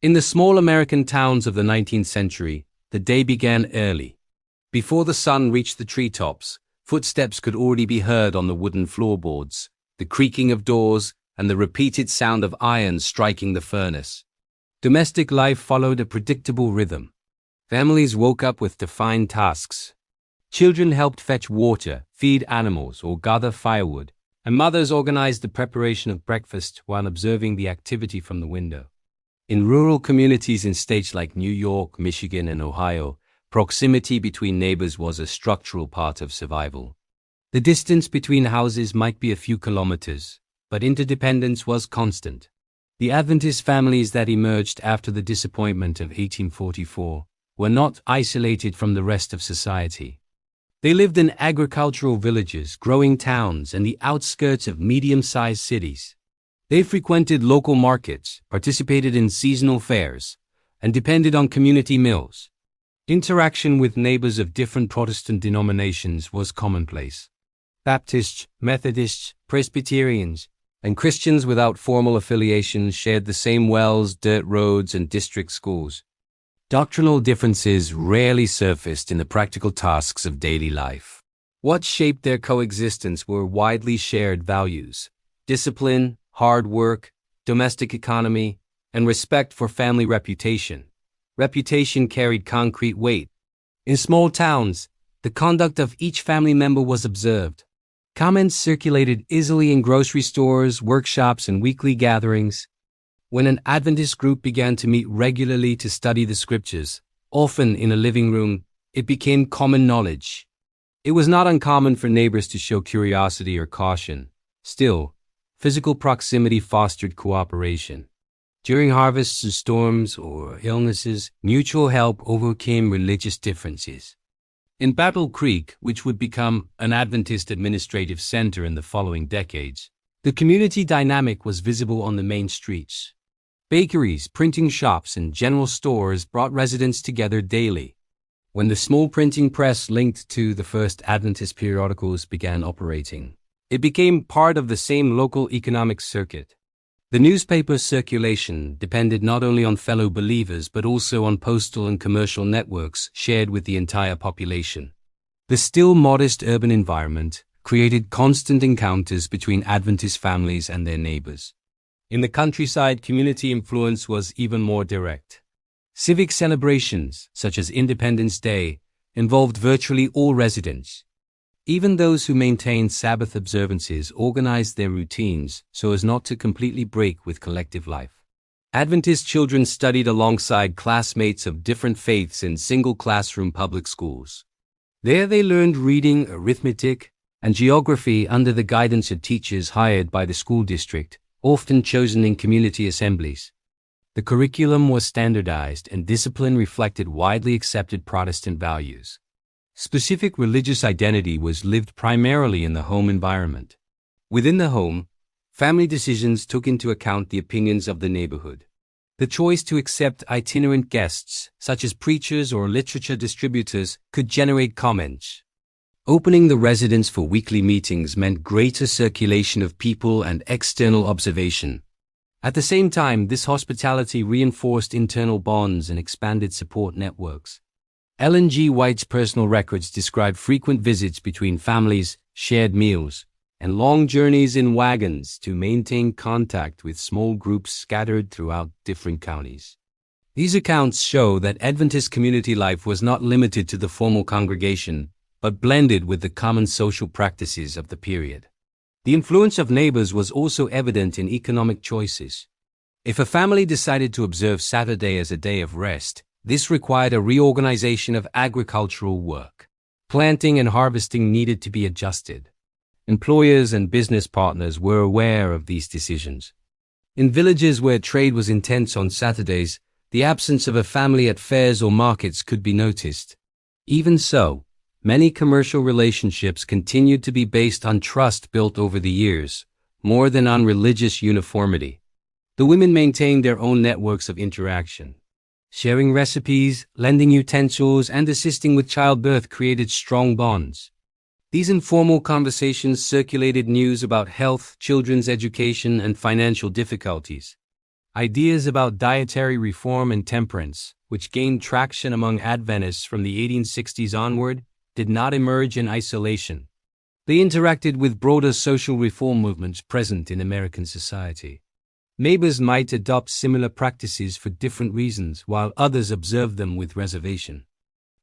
In the small American towns of the 19th century, the day began early. Before the sun reached the treetops, footsteps could already be heard on the wooden floorboards, the creaking of doors, and the repeated sound of iron striking the furnace. Domestic life followed a predictable rhythm. Families woke up with defined tasks. Children helped fetch water, feed animals, or gather firewood, and mothers organized the preparation of breakfast while observing the activity from the window. In rural communities in states like New York, Michigan, and Ohio, proximity between neighbors was a structural part of survival. The distance between houses might be a few kilometers, but interdependence was constant. The Adventist families that emerged after the disappointment of 1844 were not isolated from the rest of society. They lived in agricultural villages, growing towns, and the outskirts of medium-sized cities. They frequented local markets, participated in seasonal fairs, and depended on community mills. Interaction with neighbors of different Protestant denominations was commonplace. Baptists, Methodists, Presbyterians, and Christians without formal affiliations shared the same wells, dirt roads, and district schools. Doctrinal differences rarely surfaced in the practical tasks of daily life. What shaped their coexistence were widely shared values: discipline, hard work, domestic economy, and respect for family reputation. Reputation carried concrete weight. In small towns, the conduct of each family member was observed. Comments circulated easily in grocery stores, workshops, and weekly gatherings. When an Adventist group began to meet regularly to study the scriptures, often in a living room, it became common knowledge. It was not uncommon for neighbors to show curiosity or caution. Still, physical proximity fostered cooperation. During harvests and storms or illnesses, mutual help overcame religious differences. In Battle Creek, which would become an Adventist administrative center in the following decades, the community dynamic was visible on the main streets. Bakeries, printing shops, and general stores brought residents together daily. When the small printing press linked to the first Adventist periodicals began operating, it became part of the same local economic circuit. The newspaper circulation depended not only on fellow believers but also on postal and commercial networks shared with the entire population. The still modest urban environment created constant encounters between Adventist families and their neighbors. In the countryside, community influence was even more direct. Civic celebrations, such as Independence Day, involved virtually all residents. Even those who maintained Sabbath observances organized their routines so as not to completely break with collective life. Adventist children studied alongside classmates of different faiths in single-classroom public schools. There they learned reading, arithmetic, and geography under the guidance of teachers hired by the school district, often chosen in community assemblies. The curriculum was standardized and discipline reflected widely accepted Protestant values. Specific religious identity was lived primarily in the home environment. Within the home, family decisions took into account the opinions of the neighborhood. The choice to accept itinerant guests, such as preachers or literature distributors, could generate comments. Opening the residence for weekly meetings meant greater circulation of people and external observation. At the same time, this hospitality reinforced internal bonds and expanded support networks. Ellen G. White's personal records describe frequent visits between families, shared meals, and long journeys in wagons to maintain contact with small groups scattered throughout different counties. These accounts show that Adventist community life was not limited to the formal congregation, but blended with the common social practices of the period. The influence of neighbors was also evident in economic choices. If a family decided to observe Saturday as a day of rest, this required a reorganization of agricultural work. Planting and harvesting needed to be adjusted. Employers and business partners were aware of these decisions. In villages where trade was intense on Saturdays, the absence of a family at fairs or markets could be noticed. Even so, many commercial relationships continued to be based on trust built over the years, more than on religious uniformity. The women maintained their own networks of interaction. Sharing recipes, lending utensils, and assisting with childbirth created strong bonds. These informal conversations circulated news about health, children's education, and financial difficulties. Ideas about dietary reform and temperance, which gained traction among Adventists from the 1860s onward, did not emerge in isolation. They interacted with broader social reform movements present in American society. Neighbors might adopt similar practices for different reasons, while others observed them with reservation.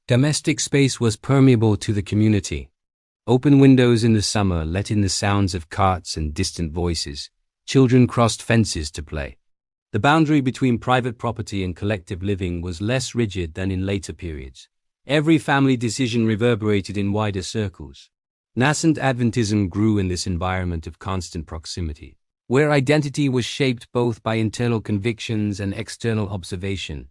Domestic space was permeable to the community. Open windows in the summer let in the sounds of carts and distant voices. Children crossed fences to play. The boundary between private property and collective living was less rigid than in later periods. Every family decision reverberated in wider circles. Nascent Adventism grew in this environment of constant proximity, where identity was shaped both by internal convictions and external observation.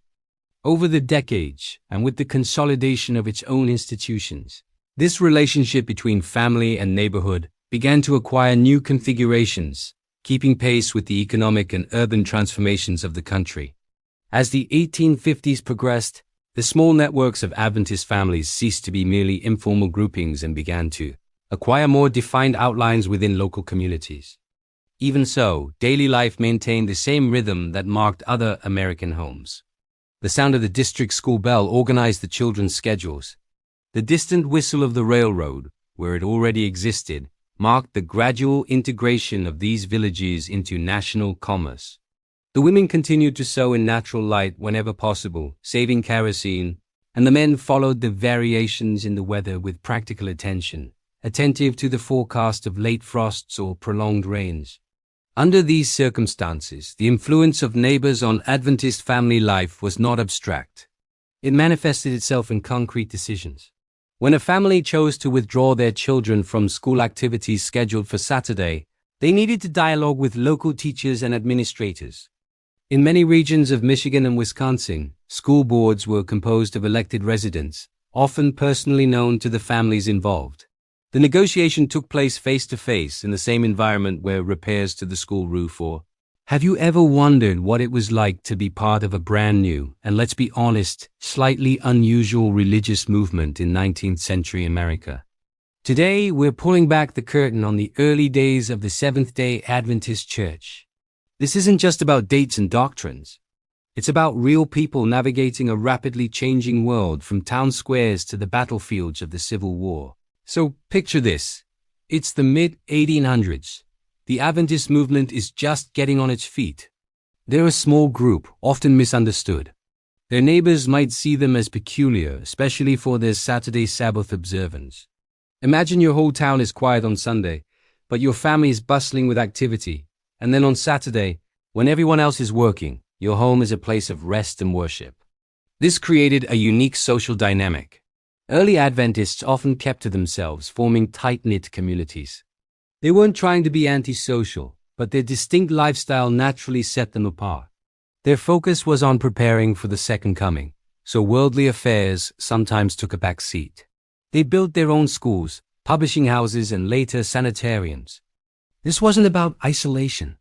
Over the decades, and with the consolidation of its own institutions, this relationship between family and neighborhood began to acquire new configurations, keeping pace with the economic and urban transformations of the country. As the 1850s progressed, the small networks of Adventist families ceased to be merely informal groupings and began to acquire more defined outlines within local communities. Even so, daily life maintained the same rhythm that marked other American homes. The sound of the district school bell organized the children's schedules. The distant whistle of the railroad, where it already existed, marked the gradual integration of these villages into national commerce. The women continued to sew in natural light whenever possible, saving kerosene, and the men followed the variations in the weather with practical attention, attentive to the forecast of late frosts or prolonged rains. Under these circumstances, the influence of neighbors on Adventist family life was not abstract. It manifested itself in concrete decisions. When a family chose to withdraw their children from school activities scheduled for Saturday, they needed to dialogue with local teachers and administrators. In many regions of Michigan and Wisconsin, school boards were composed of elected residents, often personally known to the families involved. The negotiation took place face-to-face in the same environment where repairs to the school roof or have you ever wondered what it was like to be part of a brand new, and let's be honest, slightly unusual religious movement in 19th century America? Today, we're pulling back the curtain on the early days of the Seventh-day Adventist Church. This isn't just about dates and doctrines. It's about real people navigating a rapidly changing world from town squares to the battlefields of the Civil War. So picture this. It's the mid-1800s. The Adventist movement is just getting on its feet. They're a small group, often misunderstood. Their neighbors might see them as peculiar, especially for their Saturday Sabbath observance. Imagine your whole town is quiet on Sunday, but your family is bustling with activity. And then on Saturday, when everyone else is working, your home is a place of rest and worship. This created a unique social dynamic. Early Adventists often kept to themselves, forming tight-knit communities. They weren't trying to be antisocial, but their distinct lifestyle naturally set them apart. Their focus was on preparing for the second coming, so worldly affairs sometimes took a back seat. They built their own schools, publishing houses, and later sanitariums. This wasn't about isolation.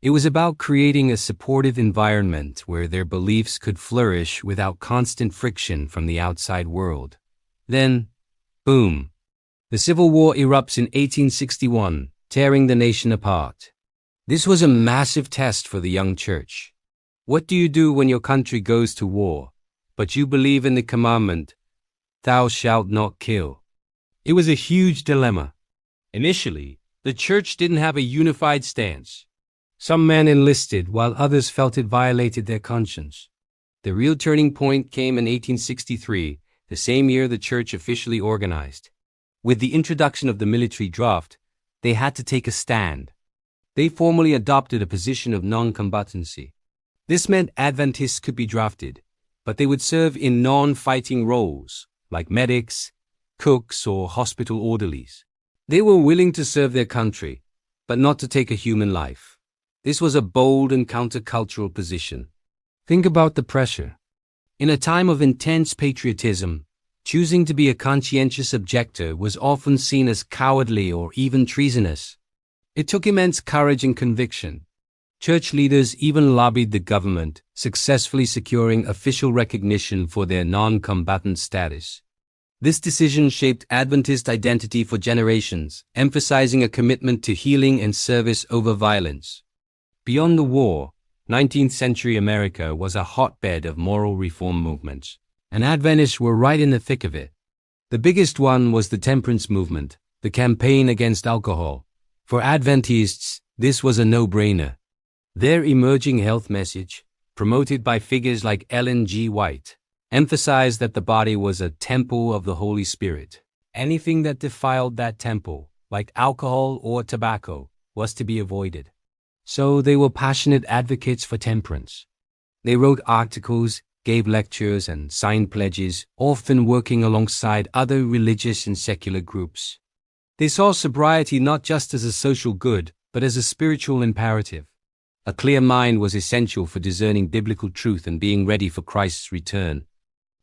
It was about creating a supportive environment where their beliefs could flourish without constant friction from the outside world. Then, boom, the Civil War erupts in 1861, tearing the nation apart. This was a massive test for the young church. What do you do when your country goes to war, but you believe in the commandment, "Thou shalt not kill"? It was a huge dilemma. Initially, the church didn't have a unified stance. Some men enlisted while others felt it violated their conscience. The real turning point came in 1863, the same year the church officially organized. With the introduction of the military draft, they had to take a stand. They formally adopted a position of non-combatancy. This meant Adventists could be drafted, but they would serve in non-fighting roles, like medics, cooks, or hospital orderlies. They were willing to serve their country, but not to take a human life. This was a bold and countercultural position. Think about the pressure. In a time of intense patriotism, choosing to be a conscientious objector was often seen as cowardly or even treasonous. It took immense courage and conviction. Church leaders even lobbied the government, successfully securing official recognition for their non-combatant status. This decision shaped Adventist identity for generations, emphasizing a commitment to healing and service over violence. Beyond the war, 19th century America was a hotbed of moral reform movements, and Adventists were right in the thick of it. The biggest one was the temperance movement, the campaign against alcohol. For Adventists, this was a no-brainer. Their emerging health message, promoted by figures like Ellen G. White, emphasized that the body was a temple of the Holy Spirit. Anything that defiled that temple, like alcohol or tobacco, was to be avoided. So they were passionate advocates for temperance. They wrote articles, gave lectures, and signed pledges, often working alongside other religious and secular groups. They saw sobriety not just as a social good, but as a spiritual imperative. A clear mind was essential for discerning biblical truth and being ready for Christ's return.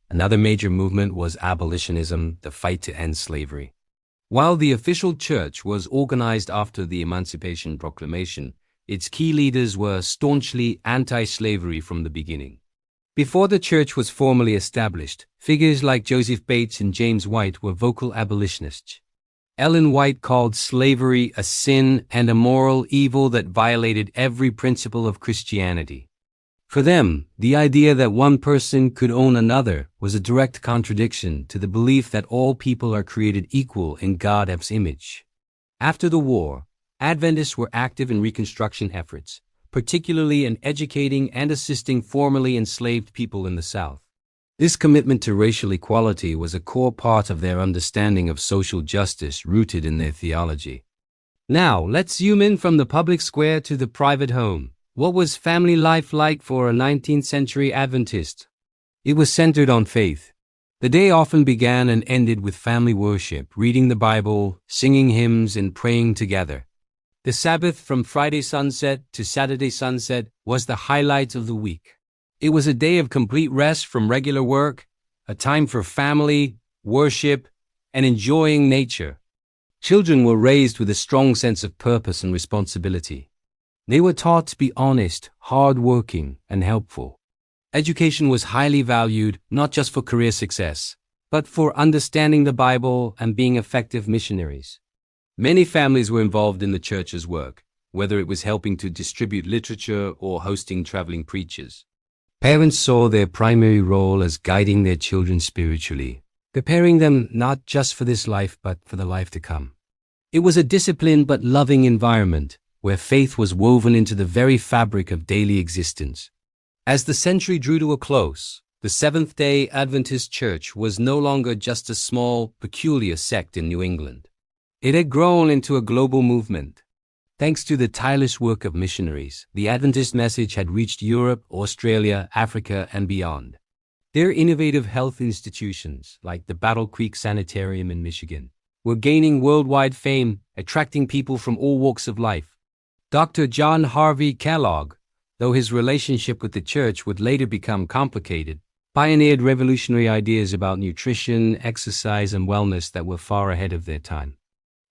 Another major movement was abolitionism, the fight to end slavery. While the official church was organized after the Emancipation Proclamation, its key leaders were staunchly anti-slavery from the beginning. Before the church was formally established, figures like Joseph Bates and James White were vocal abolitionists. Ellen White called slavery a sin and a moral evil that violated every principle of Christianity. For them, the idea that one person could own another was a direct contradiction to the belief that all people are created equal in God's image. After the war, Adventists were active in Reconstruction efforts, particularly in educating and assisting formerly enslaved people in the South. This commitment to racial equality was a core part of their understanding of social justice rooted in their theology. Now, let's zoom in from the public square to the private home. What was family life like for a 19th century Adventist? It was centered on faith. The day often began and ended with family worship, reading the Bible, singing hymns, and praying together. The Sabbath from Friday sunset to Saturday sunset was the highlight of the week. It was a day of complete rest from regular work, a time for family, worship, and enjoying nature. Children were raised with a strong sense of purpose and responsibility. They were taught to be honest, hard-working, and helpful. Education was highly valued, not just for career success, but for understanding the Bible and being effective missionaries. Many families were involved in the church's work, whether it was helping to distribute literature or hosting traveling preachers. Parents saw their primary role as guiding their children spiritually, preparing them not just for this life but for the life to come. It was a disciplined but loving environment, where faith was woven into the very fabric of daily existence. As the century drew to a close, the Seventh-day Adventist Church was no longer just a small, peculiar sect in New England. It had grown into a global movement. Thanks to the tireless work of missionaries, the Adventist message had reached Europe, Australia, Africa, and beyond. Their innovative health institutions, like the Battle Creek Sanitarium in Michigan, were gaining worldwide fame, attracting people from all walks of life. Dr. John Harvey Kellogg, though his relationship with the church would later become complicated, pioneered revolutionary ideas about nutrition, exercise, and wellness that were far ahead of their time.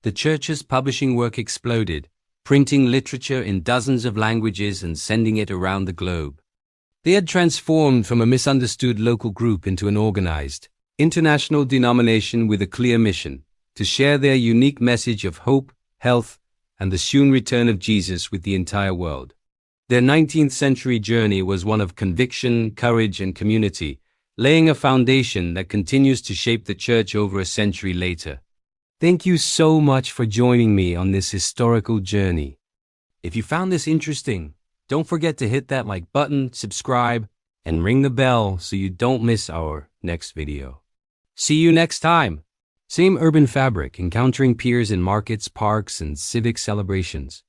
The church's publishing work exploded, printing literature in dozens of languages and sending it around the globe. They had transformed from a misunderstood local group into an organized, international denomination with a clear mission to share their unique message of hope, health, and the soon return of Jesus with the entire world. Their 19th century journey was one of conviction, courage, and community, laying a foundation that continues to shape the church over a century later. Thank you so much for joining me on this historical journey. If you found this interesting, don't forget to hit that like button, subscribe, and ring the bell so you don't miss our next video. See you next time. Same urban fabric, encountering peers in markets, parks, and civic celebrations.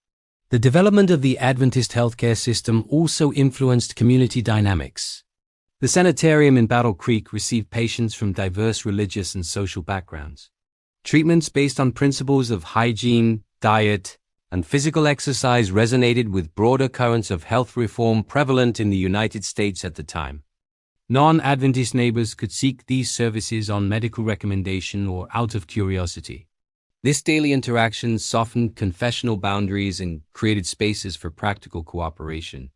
The development of the Adventist healthcare system also influenced community dynamics. The sanitarium in Battle Creek received patients from diverse religious and social backgrounds. Treatments based on principles of hygiene, diet, and physical exercise resonated with broader currents of health reform prevalent in the United States at the time. Non-Adventist neighbors could seek these services on medical recommendation or out of curiosity. This daily interaction softened confessional boundaries and created spaces for practical cooperation.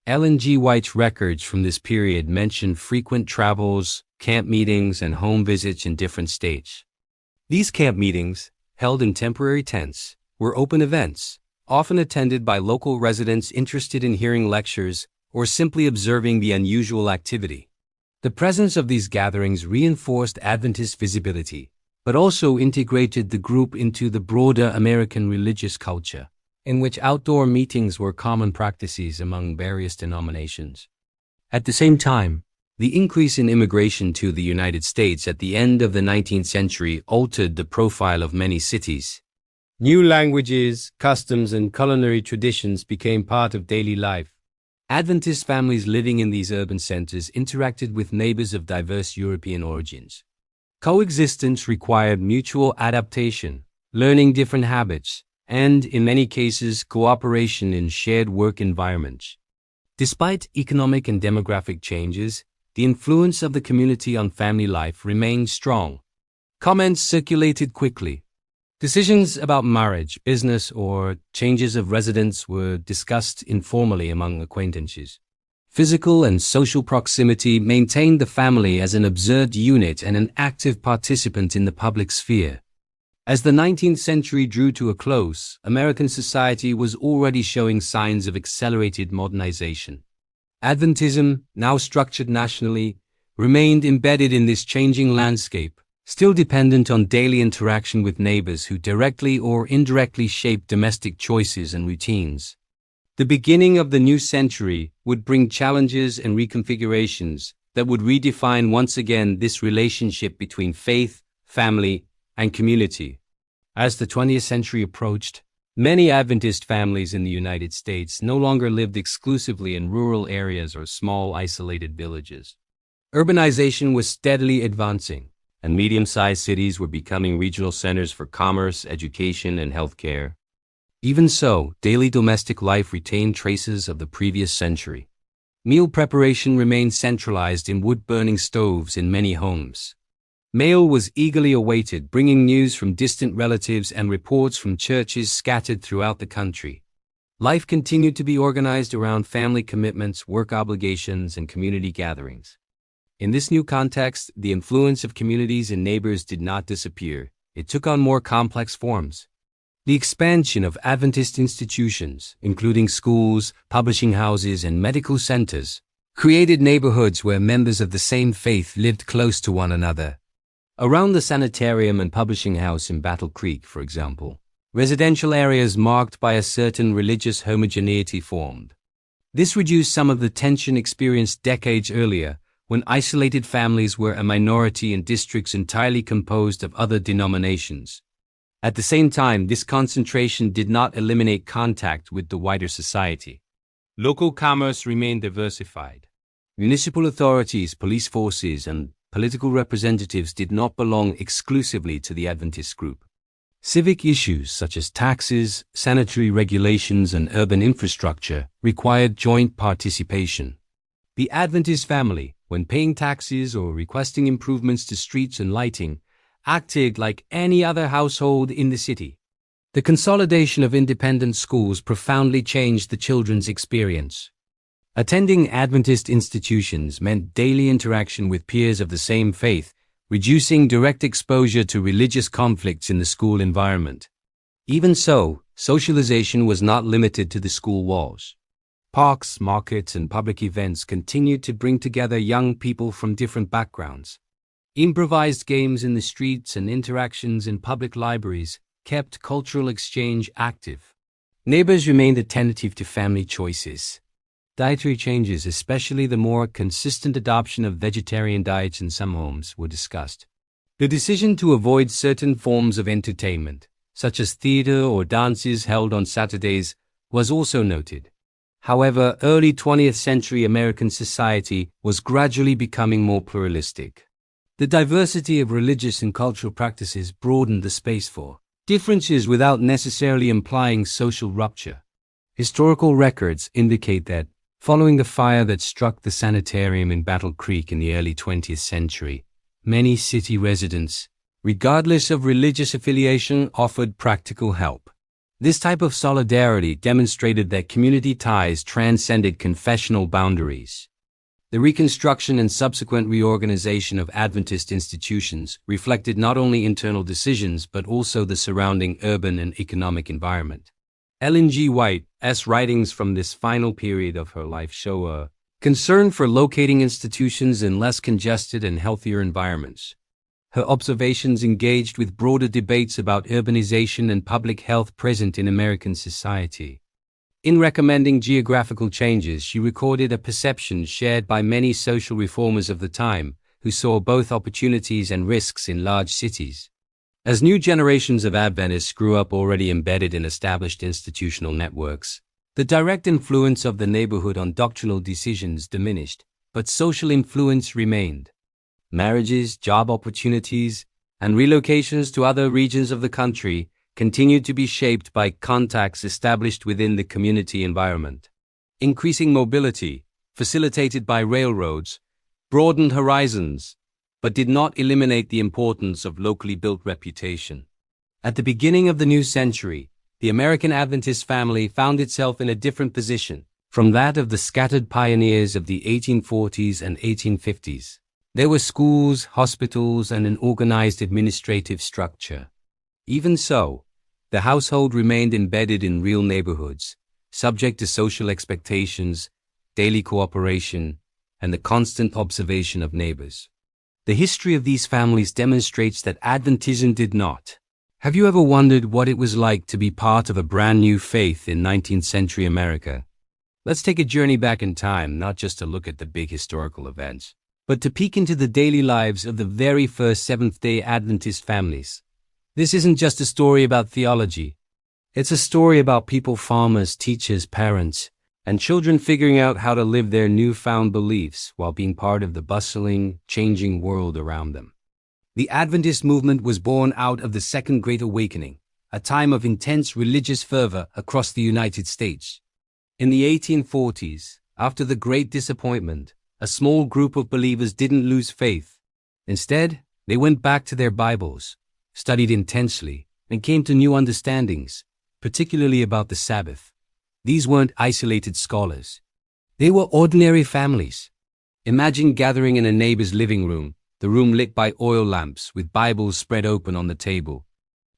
Ellen G. White's records from this period mention frequent travels, camp meetings, and home visits in different states. These camp meetings, held in temporary tents, were open events, often attended by local residents interested in hearing lectures or simply observing the unusual activity. The presence of these gatherings reinforced Adventist visibility, but also integrated the group into the broader American religious culture, in which outdoor meetings were common practices among various denominations. At the same time, the increase in immigration to the United States at the end of the 19th century altered the profile of many cities. New languages, customs, and culinary traditions became part of daily life. Adventist families living in these urban centers interacted with neighbors of diverse European origins. Coexistence required mutual adaptation, learning different habits, and, in many cases, cooperation in shared work environments. Despite economic and demographic changes, the influence of the community on family life remained strong. Comments circulated quickly. Decisions about marriage, business, or changes of residence were discussed informally among acquaintances. Physical and social proximity maintained the family as an observed unit and an active participant in the public sphere. As the 19th century drew to a close, American society was already showing signs of accelerated modernization. Adventism, now structured nationally, remained embedded in this changing landscape, still dependent on daily interaction with neighbors who directly or indirectly shaped domestic choices and routines. The beginning of the new century would bring challenges and reconfigurations that would redefine once again this relationship between faith, family, and community. As the 20th century approached, many Adventist families in the United States no longer lived exclusively in rural areas or small isolated villages. Urbanization was steadily advancing, and medium-sized cities were becoming regional centers for commerce, education, and healthcare. Even so, daily domestic life retained traces of the previous century. Meal preparation remained centralized in wood-burning stoves in many homes. Mail was eagerly awaited, bringing news from distant relatives and reports from churches scattered throughout the country. Life continued to be organized around family commitments, work obligations, and community gatherings. In this new context, the influence of communities and neighbors did not disappear. It took on more complex forms. The expansion of Adventist institutions, including schools, publishing houses, and medical centers, created neighborhoods where members of the same faith lived close to one another. Around the sanitarium and publishing house in Battle Creek, for example, residential areas marked by a certain religious homogeneity formed. This reduced some of the tension experienced decades earlier, when isolated families were a minority in districts entirely composed of other denominations. At the same time, this concentration did not eliminate contact with the wider society. Local commerce remained diversified. Municipal authorities, police forces, and political representatives did not belong exclusively to the Adventist group. Civic issues such as taxes, sanitary regulations, and urban infrastructure required joint participation. The Adventist family, when paying taxes or requesting improvements to streets and lighting, acted like any other household in the city. The consolidation of independent schools profoundly changed the children's experience. Attending Adventist institutions meant daily interaction with peers of the same faith, reducing direct exposure to religious conflicts in the school environment. Even so, socialization was not limited to the school walls. Parks, markets, and public events continued to bring together young people from different backgrounds. Improvised games in the streets and interactions in public libraries kept cultural exchange active. Neighbors remained attentive to family choices. Dietary changes, especially the more consistent adoption of vegetarian diets in some homes, were discussed. The decision to avoid certain forms of entertainment, such as theater or dances held on Saturdays, was also noted. However, early 20th century American society was gradually becoming more pluralistic. The diversity of religious and cultural practices broadened the space for differences without necessarily implying social rupture. Historical records indicate that, following the fire that struck the sanitarium in Battle Creek in the early 20th century, many city residents, regardless of religious affiliation, offered practical help. This type of solidarity demonstrated that community ties transcended confessional boundaries. The reconstruction and subsequent reorganization of Adventist institutions reflected not only internal decisions but also the surrounding urban and economic environment. Ellen G. White's writings from this final period of her life show a concern for locating institutions in less congested and healthier environments. Her observations engaged with broader debates about urbanization and public health present in American society. In recommending geographical changes, she recorded a perception shared by many social reformers of the time, who saw both opportunities and risks in large cities. As new generations of Adventists grew up already embedded in established institutional networks, the direct influence of the neighborhood on doctrinal decisions diminished, but social influence remained. Marriages, job opportunities, and relocations to other regions of the country continued to be shaped by contacts established within the community environment. Increasing mobility, facilitated by railroads, broadened horizons, but did not eliminate the importance of locally built reputation. At the beginning of the new century, the American Adventist family found itself in a different position from that of the scattered pioneers of the 1840s and 1850s. There were schools, hospitals, and an organized administrative structure. Even so, the household remained embedded in real neighborhoods, subject to social expectations, daily cooperation, and the constant observation of neighbors. The history of these families demonstrates that Adventism did not. Have you ever wondered what it was like to be part of a brand new faith in 19th century America? Let's take a journey back in time, not just to look at the big historical events, but to peek into the daily lives of the very first Seventh-day Adventist families. This isn't just a story about theology. It's a story about people, farmers, teachers, parents, and children figuring out how to live their newfound beliefs while being part of the bustling, changing world around them. The Adventist movement was born out of the Second Great Awakening, a time of intense religious fervor across the United States. In the 1840s, after the Great Disappointment, a small group of believers didn't lose faith. Instead, they went back to their Bibles, studied intensely, and came to new understandings, particularly about the Sabbath. These weren't isolated scholars. They were ordinary families. Imagine gathering in a neighbor's living room, the room lit by oil lamps with Bibles spread open on the table.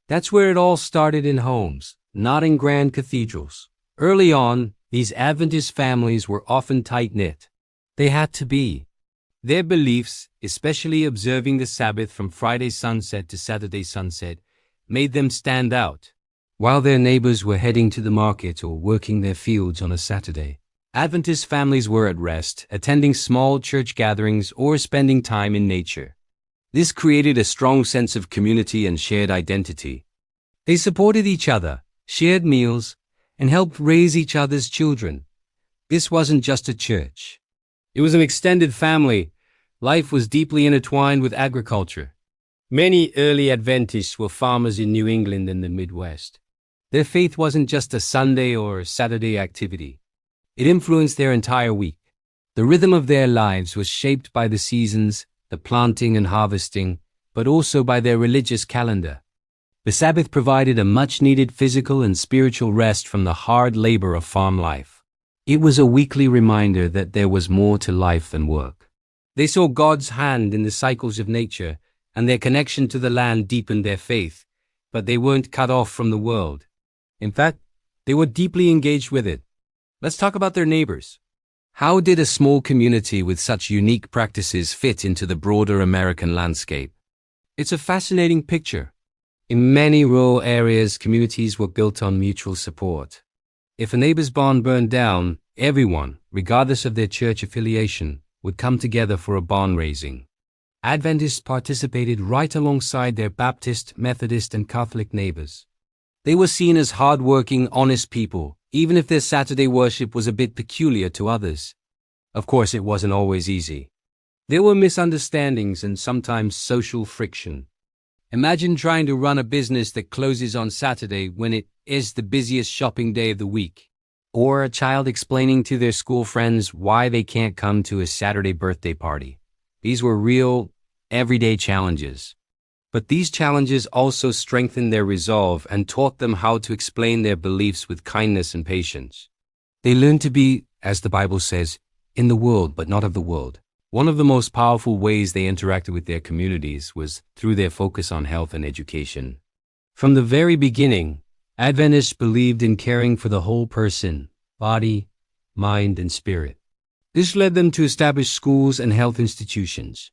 That's where it all started, in homes, not in grand cathedrals. Early on, these Adventist families were often tight-knit. They had to be. Their beliefs, especially observing the Sabbath from Friday sunset to Saturday sunset, made them stand out. While their neighbors were heading to the market or working their fields on a Saturday, Adventist families were at rest, attending small church gatherings or spending time in nature. This created a strong sense of community and shared identity. They supported each other, shared meals, and helped raise each other's children. This wasn't just a church. It was an extended family. Life was deeply intertwined with agriculture. Many early Adventists were farmers in New England and the Midwest. Their faith wasn't just a Sunday or Saturday activity. It influenced their entire week. The rhythm of their lives was shaped by the seasons, the planting and harvesting, but also by their religious calendar. The Sabbath provided a much-needed physical and spiritual rest from the hard labor of farm life. It was a weekly reminder that there was more to life than work. They saw God's hand in the cycles of nature, and their connection to the land deepened their faith, but they weren't cut off from the world. In fact, they were deeply engaged with it. Let's talk about their neighbors. How did a small community with such unique practices fit into the broader American landscape? It's a fascinating picture. In many rural areas, communities were built on mutual support. If a neighbor's barn burned down, everyone, regardless of their church affiliation, would come together for a barn raising. Adventists participated right alongside their Baptist, Methodist, and Catholic neighbors. They were seen as hard-working, honest people, even if their Saturday worship was a bit peculiar to others. Of course, it wasn't always easy. There were misunderstandings and sometimes social friction. Imagine trying to run a business that closes on Saturday when it is the busiest shopping day of the week. Or a child explaining to their school friends why they can't come to a Saturday birthday party. These were real, everyday challenges. But these challenges also strengthened their resolve and taught them how to explain their beliefs with kindness and patience. They learned to be, as the Bible says, in the world but not of the world. One of the most powerful ways they interacted with their communities was through their focus on health and education. From the very beginning, Adventists believed in caring for the whole person, body, mind, and spirit. This led them to establish schools and health institutions.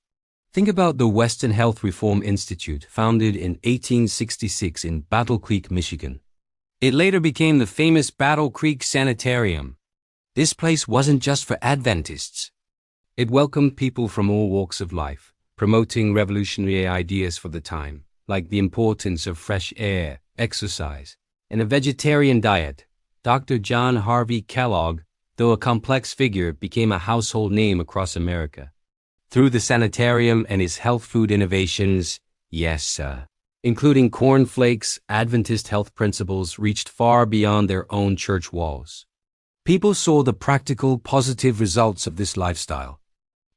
Think about the Western Health Reform Institute, founded in 1866 in Battle Creek, Michigan. It later became the famous Battle Creek Sanitarium. This place wasn't just for Adventists. It welcomed people from all walks of life, promoting revolutionary ideas for the time, like the importance of fresh air, exercise, and a vegetarian diet. Dr. John Harvey Kellogg, though a complex figure, became a household name across America. Through the sanitarium and his health food innovations, including corn flakes, Adventist health principles reached far beyond their own church walls. People saw the practical, positive results of this lifestyle.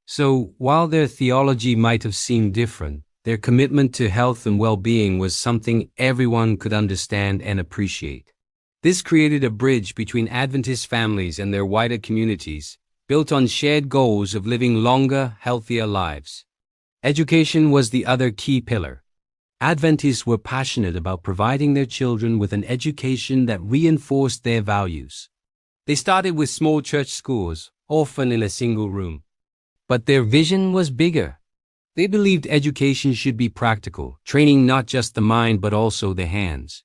So, while their theology might have seemed different, their commitment to health and well-being was something everyone could understand and appreciate. This created a bridge between Adventist families and their wider communities, built on shared goals of living longer, healthier lives. Education was the other key pillar. Adventists were passionate about providing their children with an education that reinforced their values. They started with small church schools, often in a single room. But their vision was bigger. They believed education should be practical, training not just the mind but also the hands.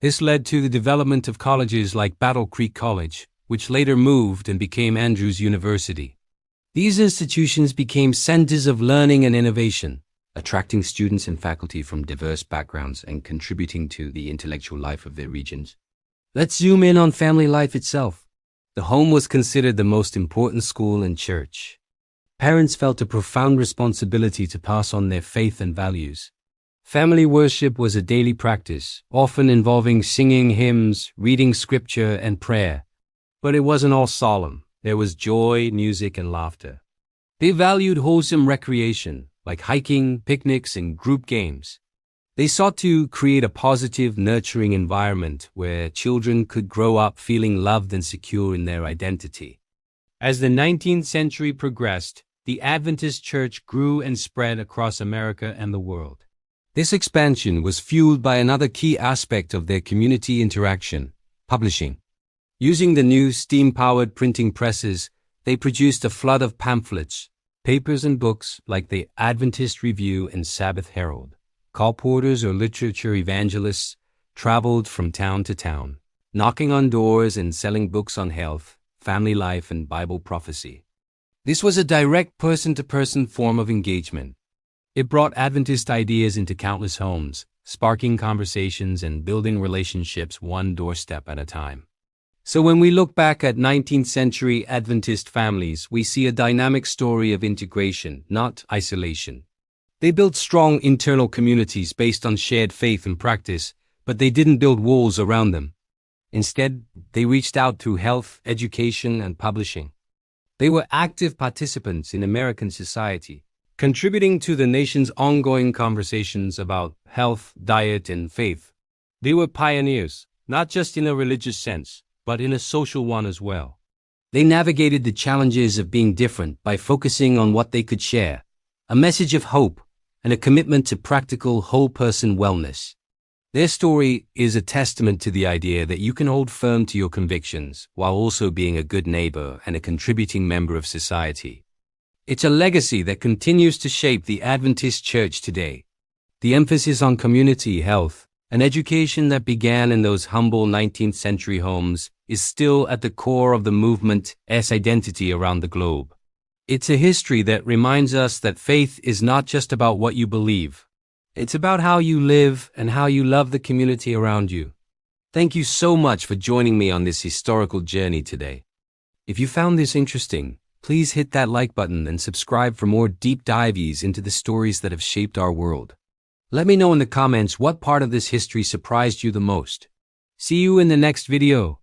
This led to the development of colleges like Battle Creek College, which later moved and became Andrews University. These institutions became centers of learning and innovation, attracting students and faculty from diverse backgrounds and contributing to the intellectual life of their regions. Let's zoom in on family life itself. The home was considered the most important school and church. Parents felt a profound responsibility to pass on their faith and values. Family worship was a daily practice, often involving singing hymns, reading scripture, and prayer. But it wasn't all solemn. There was joy, music, and laughter. They valued wholesome recreation, like hiking, picnics, and group games. They sought to create a positive, nurturing environment where children could grow up feeling loved and secure in their identity. As the 19th century progressed, the Adventist Church grew and spread across America and the world. This expansion was fueled by another key aspect of their community interaction: publishing. Using the new steam-powered printing presses, they produced a flood of pamphlets, papers and books like the Adventist Review and Sabbath Herald. Colporteurs or literature evangelists traveled from town to town, knocking on doors and selling books on health, family life, and Bible prophecy. This was a direct person-to-person form of engagement. It brought Adventist ideas into countless homes, sparking conversations and building relationships one doorstep at a time. So when we look back at 19th century Adventist families, we see a dynamic story of integration, not isolation. They built strong internal communities based on shared faith and practice, but they didn't build walls around them. Instead, they reached out through health, education, and publishing. They were active participants in American society, contributing to the nation's ongoing conversations about health, diet, and faith. They were pioneers, not just in a religious sense, but in a social one as well. They navigated the challenges of being different by focusing on what they could share, a message of hope and a commitment to practical whole-person wellness. Their story is a testament to the idea that you can hold firm to your convictions while also being a good neighbor and a contributing member of society. It's a legacy that continues to shape the Adventist Church today. The emphasis on community health, an education that began in those humble 19th century homes, is still at the core of the movement's identity around the globe. It's a history that reminds us that faith is not just about what you believe. It's about how you live and how you love the community around you. Thank you so much for joining me on this historical journey today. If you found this interesting, please hit that like button and subscribe for more deep dives into the stories that have shaped our world. Let me know in the comments what part of this history surprised you the most. See you in the next video.